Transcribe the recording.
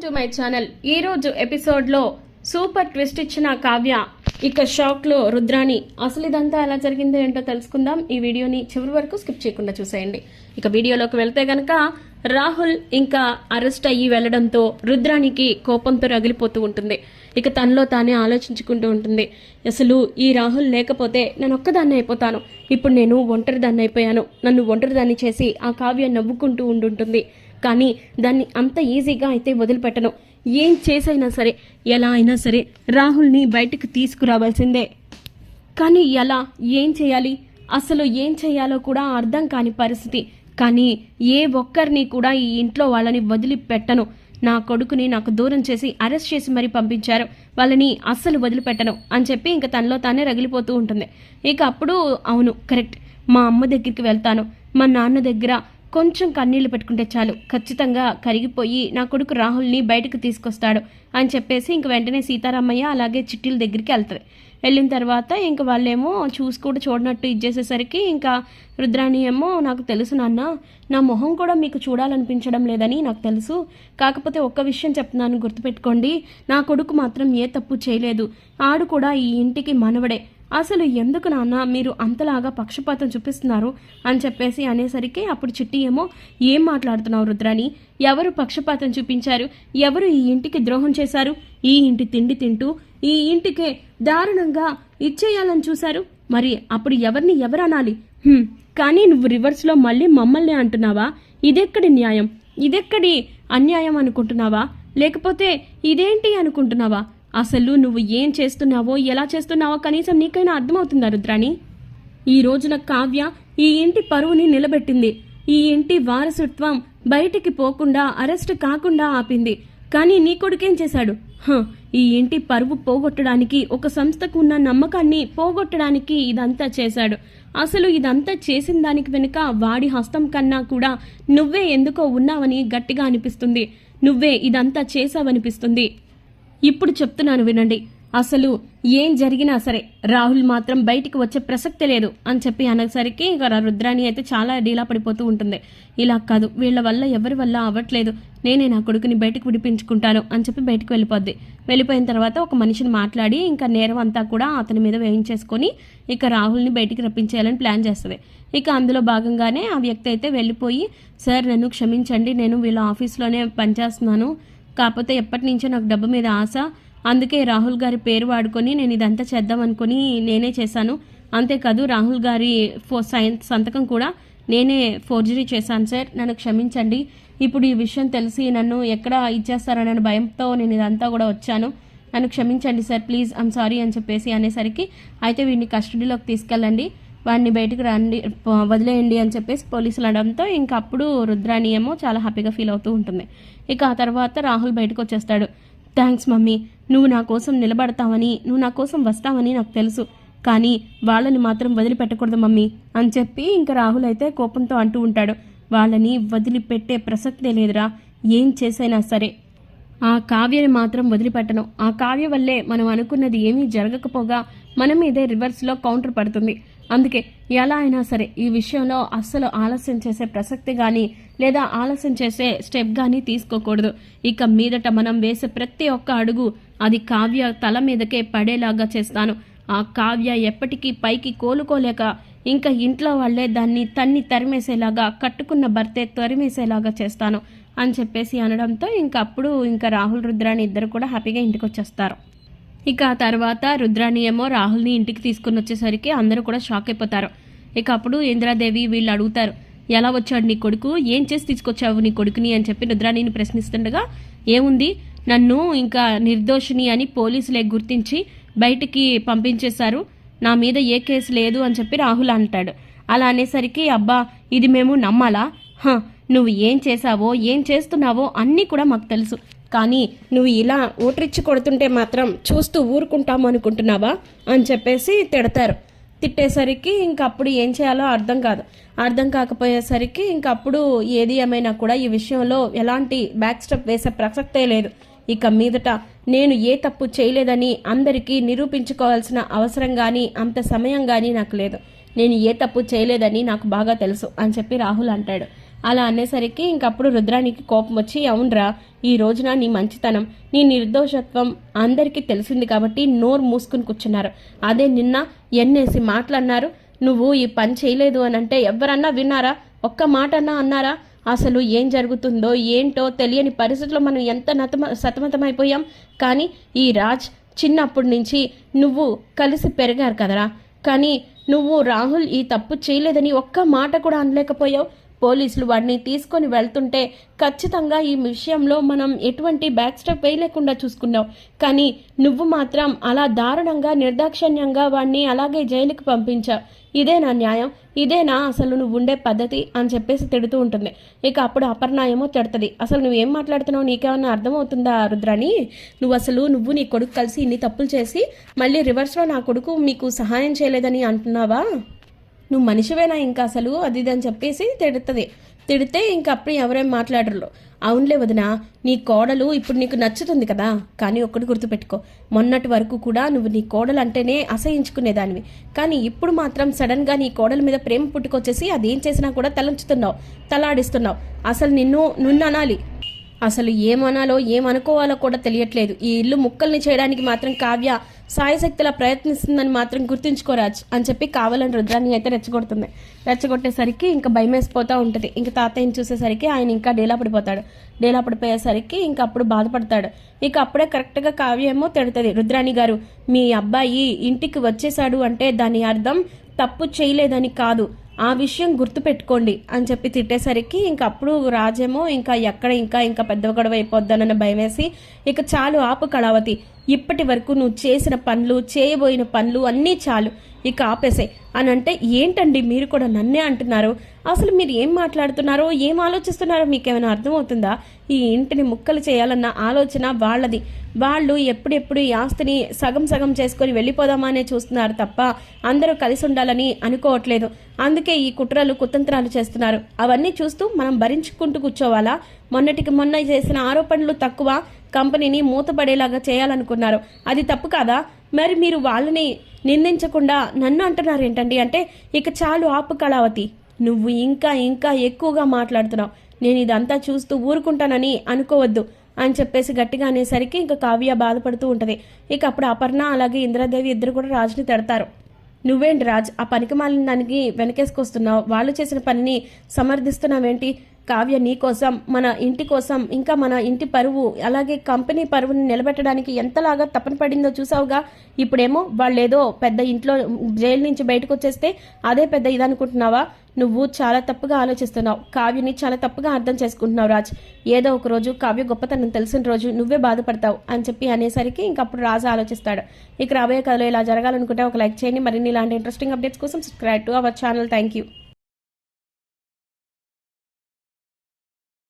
To my channel. ఈరోజు ఎపిసోడ్లో super twist ఇచ్చిన కావ్య ఇక షాక్లో రుద్రాణి. అసలు ఇదంతా ఎలా జరిగిందో ఏంటో తెలుసుకుందాం. ఈ వీడియోని చివరి వరకు స్కిప్ చేయకుండా చూసేయండి. ఇక వీడియోలోకి వెళ్తే గనక రాహుల్ ఇంకా అరెస్ట్ అయ్యి వెళ్లడంతో రుద్రాణికి కోపంతో రగిలిపోతూ ఉంటుంది. ఇక తనలో తానే ఆలోచించుకుంటూ ఉంటుంది, అసలు ఈ రాహుల్ లేకపోతే నేను ఒక్కదాన్ని అయిపోతాను. ఇప్పుడు నేను ఒంటరిదాన్ని అయిపోయాను. నన్ను ఒంటరిదాన్ని చేసి ఆ కావ్య నవ్వుకుంటూ ఉండుంటుంది. కానీ దాన్ని అంత ఈజీగా అయితే వదిలిపెట్టను. ఏం చేసైనా సరే, ఎలా అయినా సరే రాహుల్ని బయటకు తీసుకురావాల్సిందే. కానీ ఎలా, ఏం చేయాలి, అసలు ఏం చేయాలో కూడా అర్థం కాని పరిస్థితి. కానీ ఏ ఒక్కరిని కూడా ఈ ఇంట్లో వాళ్ళని వదిలిపెట్టను. నా కొడుకుని నాకు దూరం చేసి అరెస్ట్ చేసి మరీ పంపించారు, వాళ్ళని అస్సలు వదిలిపెట్టను అని చెప్పి ఇంకా తనలో తానే రగిలిపోతూ ఉంటుంది. ఇక అప్పుడు అవును కరెక్ట్, మా అమ్మ దగ్గరికి వెళ్తాను, మా నాన్న దగ్గర కొంచెం కన్నీళ్లు పెట్టుకుంటే చాలు, ఖచ్చితంగా కరిగిపోయి నా కొడుకు రాహుల్ని బయటకు తీసుకొస్తాడు అని చెప్పేసి ఇంక వెంటనే సీతారామయ్య అలాగే చిట్టీల దగ్గరికి వెళ్తుంది. వెళ్ళిన తర్వాత ఇంక వాళ్ళేమో చూసి కూడా చూడనట్టు ఇచ్చేసేసరికి ఇంకా రుద్రాణి ఏమో, నాకు తెలుసు నాన్న, నా మొహం కూడా మీకు చూడాలనిపించడం లేదని నాకు తెలుసు. కాకపోతే ఒక్క విషయం చెప్తున్నాను, గుర్తుపెట్టుకోండి, నా కొడుకు మాత్రం ఏ తప్పు చేయలేదు. ఆడు కూడా ఈ ఇంటికి మనవడే. అసలు ఎందుకు నాన్న మీరు అంతలాగా పక్షపాతం చూపిస్తున్నారు అని చెప్పేసి అనేసరికి అప్పుడు చిట్టి ఏమో, ఏం మాట్లాడుతున్నావు రుద్రాణి, ఎవరు పక్షపాతం చూపించారు, ఎవరు ఈ ఇంటికి ద్రోహం చేశారు, ఈ ఇంటి తిండి తింటూ ఈ ఇంటికే దారుణంగా ఇచ్చేయాలని చూశారు, మరి అప్పుడు ఎవరిని ఎవరనాలి? కానీ నువ్వు రివర్స్లో మళ్ళీ మమ్మల్ని అంటున్నావా? ఇదెక్కడి న్యాయం, ఇదెక్కడి అన్యాయం అనుకుంటున్నావా, లేకపోతే ఇదేంటి అనుకుంటున్నావా? అసలు నువ్వు ఏం చేస్తున్నావో, ఎలా చేస్తున్నావో కనీసం నీకైనా అర్థమవుతుందా రుద్రాణి? ఈ రోజున కావ్య ఈ ఇంటి పరువుని నిలబెట్టింది, ఈ ఇంటి వారసత్వం బయటికి పోకుండా అరెస్ట్ కాకుండా ఆపింది. కానీ నీ కొడుకేం చేశాడు? ఈ ఇంటి పరువు పోగొట్టడానికి, ఒక సంస్థకు ఉన్న నమ్మకాన్ని పోగొట్టడానికి ఇదంతా చేశాడు. అసలు ఇదంతా చేసిన దానికి వెనుక వాడి హస్తం కన్నా కూడా నువ్వే ఎందుకో ఉన్నావని గట్టిగా అనిపిస్తుంది. నువ్వే ఇదంతా చేశావనిపిస్తుంది. ఇప్పుడు చెప్తున్నాను వినండి, అసలు ఏం జరిగినా సరే రాహుల్ మాత్రం బయటికి వచ్చే ప్రసక్తే లేదు అని చెప్పి అనేసరికి ఇక రుద్రాణి అయితే చాలా డీలా పడిపోతూ ఉంటుంది. ఇలా కాదు, వీళ్ళ వల్ల ఎవరి వల్ల అవ్వట్లేదు, నేనే నా కొడుకుని బయటకు విడిపించుకుంటాను అని చెప్పి బయటకు వెళ్ళిపోద్ది. వెళ్ళిపోయిన తర్వాత ఒక మనిషిని మాట్లాడి ఇంకా నేరం అంతా కూడా అతని మీద వేయించేసుకొని ఇక రాహుల్ని బయటికి రప్పించేయాలని ప్లాన్ చేస్తుంది. ఇక అందులో భాగంగానే ఆ వ్యక్తి అయితే వెళ్ళిపోయి, సార్ నన్ను క్షమించండి, నేను వీళ్ళ ఆఫీస్లోనే పనిచేస్తున్నాను, కాకపోతే ఎప్పటి నుంచో నాకు డబ్బు మీద ఆశ, అందుకే రాహుల్ గారి పేరు వాడుకొని నేను ఇదంతా చేద్దాం అనుకుని నేనే చేశాను. అంతేకాదు రాహుల్ గారి సంతకం కూడా నేనే ఫోర్జరీ చేశాను సార్, నన్ను క్షమించండి. ఇప్పుడు ఈ విషయం తెలిసి నన్ను ఎక్కడ ఇచ్చేస్తారనే భయంతో నేను ఇదంతా కూడా వచ్చాను, నన్ను క్షమించండి సార్, ప్లీజ్ ఐమ్ సారీ అని చెప్పేసి అనేసరికి అయితే వీడిని కస్టడీలోకి తీసుకెళ్ళండి, వాడిని బయటకు రండి, వదిలేయండి అని చెప్పేసి పోలీసులు అనడంతో ఇంకా అప్పుడు రుద్రాణి ఏమో చాలా హ్యాపీగా ఫీల్ అవుతూ ఉంటుంది. ఇక ఆ తర్వాత రాహుల్ బయటకు వచ్చేస్తాడు. థ్యాంక్స్ మమ్మీ, నువ్వు నా కోసం నిలబడతావని, నువ్వు నా కోసం వస్తావని నాకు తెలుసు, కానీ వాళ్ళని మాత్రం వదిలిపెట్టకూడదు మమ్మీ అని చెప్పి ఇంకా రాహుల్ అయితే కోపంతో అంటూ ఉంటాడు. వాళ్ళని వదిలిపెట్టే ప్రసక్తే లేదురా, ఏం చేసైనా సరే ఆ కావ్యని మాత్రం వదిలిపెట్టను. ఆ కావ్య వల్లే మనం అనుకున్నది ఏమీ జరగకపోగా మన మీదే రివర్స్లో కౌంటర్ పడుతుంది. అందుకే ఎలా అయినా సరే ఈ విషయంలో అస్సలు ఆలస్యం చేసే ప్రసక్తి కానీ లేదా ఆలస్యం చేసే స్టెప్ కానీ తీసుకోకూడదు. ఇక మీదట మనం వేసే ప్రతి ఒక్క అడుగు అది కావ్య తల మీదకే పడేలాగా చేస్తాను. ఆ కావ్య ఎప్పటికీ పైకి కోలుకోలేక ఇంకా ఇంట్లో వాళ్ళే దాన్ని తరిమేసేలాగా, కట్టుకున్న భర్తే తరిమేసేలాగా చేస్తాను అని చెప్పేసి అనడంతో ఇంకా అప్పుడు ఇంకా రాహుల్ రుద్రాణి ఇద్దరు కూడా హ్యాపీగా ఇంటికి వచ్చేస్తారు. ఇక ఆ తర్వాత రుద్రాణి ఏమో రాహుల్ని ఇంటికి తీసుకుని వచ్చేసరికి అందరూ కూడా షాక్ అయిపోతారు. ఇక అప్పుడు ఇంద్రాదేవి వీళ్ళు అడుగుతారు, ఎలా వచ్చాడు నీ కొడుకు, ఏం చేసి తీసుకొచ్చావు నీ కొడుకుని అని చెప్పి రుద్రాణిని ప్రశ్నిస్తుండగా, ఏముంది, నన్ను ఇంకా నిర్దోషిని అని పోలీసులే గుర్తించి బయటికి పంపించేశారు, నా మీద ఏ కేసు లేదు అని చెప్పి రాహుల్ అంటాడు. అలా అనేసరికి అబ్బా ఇది మేము నమ్మాలా, నువ్వు ఏం చేశావో ఏం చేస్తున్నావో అన్నీ కూడా మాకు తెలుసు, కానీ నువ్వు ఇలా ఊటరిచ్చి కొడుతుంటే మాత్రం చూస్తూ ఊరుకుంటాము అనుకుంటున్నావా అని చెప్పేసి తిడతారు. తిట్టేసరికి ఇంకప్పుడు ఏం చేయాలో అర్థం కాకపోయేసరికి ఇంకప్పుడు ఏది ఏమైనా కూడా ఈ విషయంలో ఎలాంటి బ్యాక్ స్టెప్ వేసే ప్రసక్తే లేదు. ఇక మీదట నేను ఏ తప్పు చేయలేదని అందరికీ నిరూపించుకోవాల్సిన అవసరం కానీ అంత సమయం కానీ నాకు లేదు, నేను ఏ తప్పు చేయలేదని నాకు బాగా తెలుసు అని చెప్పి రాహుల్ అంటాడు. అలా అనేసరికి ఇంకప్పుడు రుద్రానికి కోపం వచ్చి, అవునరా, ఈ రోజున నీ మంచితనం, నీ నిర్దోషత్వం అందరికీ తెలిసింది కాబట్టి నోరు మూసుకుని కూర్చున్నారు. అదే నిన్న ఎన్నేసి మాటలన్నారు. నువ్వు ఈ పని చేయలేదు అని అంటే ఎవరన్నా విన్నారా? ఒక్క మాట అన్నా అన్నారా? అసలు ఏం జరుగుతుందో ఏంటో తెలియని పరిస్థితుల్లో మనం ఎంత సతమతమైపోయాం. కానీ ఈ రాజ్ చిన్నప్పటి నుంచి నువ్వు కలిసి పెరిగారు కదరా, కానీ నువ్వు రాహుల్ ఈ తప్పు చేయలేదని ఒక్క మాట కూడా అనలేకపోయావు. పోలీసులు వాడిని తీసుకొని వెళ్తుంటే ఖచ్చితంగా ఈ విషయంలో మనం ఎటువంటి బ్యాక్ స్టెప్ వేయలేకుండా చూసుకున్నావు. కానీ నువ్వు మాత్రం అలా దారుణంగా నిర్దాక్షణ్యంగా వాడిని అలాగే జైలుకి పంపించావు. ఇదేనా న్యాయం? ఇదేనా అసలు నువ్వు ఉండే పద్ధతి అని చెప్పేసి తిడుతూ ఉంటుంది. ఇక అప్పుడు అపర్ణ ఏమో తిడుతుంది. అసలు నువ్వేం మాట్లాడుతున్నావు, నీకేమన్నా అర్థమవుతుందా రుద్రాని? నువ్వు నీ కొడుకు కలిసి ఇన్ని తప్పులు చేసి మళ్ళీ రివర్స్లో నా కొడుకు మీకు సహాయం చేయలేదని అంటున్నావా? నువ్వు మనిషివేనా ఇంకా అసలు అది ఇది అని చెప్పేసి తిడితే ఇంకప్పుడు ఎవరేం మాట్లాడరు. అవునులే వదినా, నీ కోడలు ఇప్పుడు నీకు నచ్చుతుంది కదా, కానీ ఒక్కటి గుర్తుపెట్టుకో, మొన్నటి వరకు కూడా నువ్వు నీ కోడలు అంటేనే అసహించుకునేదానివి. కానీ ఇప్పుడు మాత్రం సడన్గా నీ కోడల మీద ప్రేమ పుట్టుకొచ్చేసి అదేం చేసినా కూడా తలాడిస్తున్నావు. అసలు నిన్ను అనాలి. అసలు ఏమనాలో ఏమనుకోవాలో కూడా తెలియట్లేదు. ఈ ఇల్లు ముక్కల్ని చేయడానికి మాత్రం కావ్య సాయశక్తిలా ప్రయత్నిస్తుందని మాత్రం గుర్తుంచుకోరాజ్ అని చెప్పి కావాలని రుద్రాన్ని అయితే రెచ్చగొట్టేసరికి ఇంకా భయమేసిపోతూ ఉంటుంది. ఇంకా తాతయ్యని చూసేసరికి ఆయన ఇంకా డేలా పడిపోయేసరికి ఇంకా అప్పుడు బాధపడతాడు. ఇక అప్పుడే కరెక్ట్గా కావ్య ఏమో తిడుతుంది, రుద్రాణి గారు, మీ అబ్బాయి ఇంటికి వచ్చేసాడు అంటే దాని అర్థం తప్పు చేయలేదని కాదు, ఆ విషయం గుర్తుపెట్టుకోండి అని చెప్పి తిట్టేసరికి ఇంక అప్పుడు రాజేమో ఇంకా ఎక్కడ ఇంకా పెద్ద గొడవ అయిపోద్దనన్న భయం వేసి, ఇక చాలు ఆపు కళావతి, ఇప్పటి వరకు నువ్వు చేసిన పనులు చేయబోయిన పనులు అన్నీ చాలు, ఇక ఆపేసే అని అంటే, ఏంటండి మీరు కూడా నన్నే అంటున్నారు? అసలు మీరు ఏం మాట్లాడుతున్నారో ఏం ఆలోచిస్తున్నారో మీకేమైనా అర్థమవుతుందా? ఈ ఇంటిని ముక్కలు చేయాలన్న ఆలోచన వాళ్ళది. వాళ్ళు ఎప్పుడెప్పుడు ఈ ఆస్తిని సగం చేసుకొని వెళ్ళిపోదామా అనే చూస్తున్నారు తప్ప అందరూ కలిసి ఉండాలని అనుకోవట్లేదు. అందుకే ఈ కుతంత్రాలు చేస్తున్నారు. అవన్నీ చూస్తూ మనం భరించుకుంటూ కూర్చోవాలా? మొన్న చేసిన ఆరోపణలు తక్కువ, కంపెనీని మూతపడేలాగా చేయాలనుకున్నారు. అది తప్పు కాదా? మరి మీరు వాళ్ళని నిందించకుండా నన్ను అంటున్నారు ఏంటండి అంటే, ఇక చాలు ఆపు కళావతి, నువ్వు ఇంకా ఎక్కువగా మాట్లాడుతున్నావు. నేను ఇదంతా చూస్తూ ఊరుకుంటానని అనుకోవద్దు అని చెప్పేసి గట్టిగా అనేసరికి ఇంకా కావ్య బాధపడుతూ ఉంటుంది. ఇక అప్పుడు అపర్ణ అలాగే ఇంద్రాదేవి ఇద్దరు కూడా రాజుని తిడతారు. నువ్వేంటి రాజ్, ఆ పనికి మాలిన దానికి వెనకేసుకొస్తున్నావు? వాళ్ళు చేసిన పనిని సమర్థిస్తున్నావేంటి? కావ్య నీ కోసం, మన ఇంటి కోసం, ఇంకా మన ఇంటి పరువు అలాగే కంపెనీ పరువుని నిలబెట్టడానికి ఎంతలాగా తపన పడిందో చూసావుగా. ఇప్పుడేమో వాళ్ళేదో పెద్ద ఇంట్లో జైలు నుంచి బయటకు వచ్చేస్తే అదే పెద్ద ఇదనుకుంటున్నావా? నువ్వు చాలా తప్పుగా ఆలోచిస్తున్నావు. కావ్యని చాలా తప్పుగా అర్థం చేసుకుంటున్నావు రాజ్. ఏదో ఒక రోజు కావ్య గొప్పతనం తెలిసిన రోజు నువ్వే బాధపడతావు అని చెప్పి అనేసరికి ఇంకప్పుడు రాజు ఆలోచిస్తాడు. ఇక రాబోయే కథలో ఇలా జరగాలనుకుంటే ఒక లైక్ చేయండి. మరిన్ని ఇలాంటి ఇంట్రెస్టింగ్ అప్డేట్స్ కోసం subscribe to our channel. Thank you.